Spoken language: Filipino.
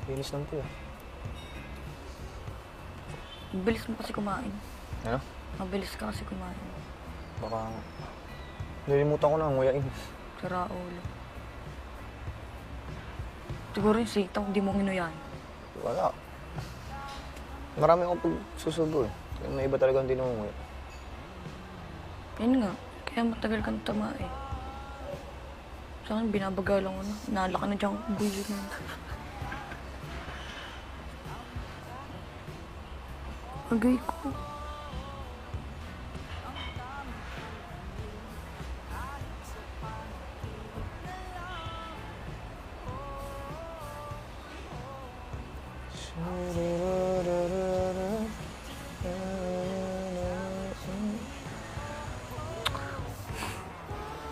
Linis lang po. Mabilis mo kasi kumain. Ano? Mabilis ka kasi kumain. Baka... Nilimutan ko na ang nguyain. Sira ulo. Siguro yung sitaw, hindi mo ginuyan. Wala. Marami akong pagsusubo eh. Kaya may iba talaga hindi nangunguya. Yun nga, kaya matagal kang tama eh. Sa akin, binabagalan ko na. Nalaka na dyan buyo na. Agay ko.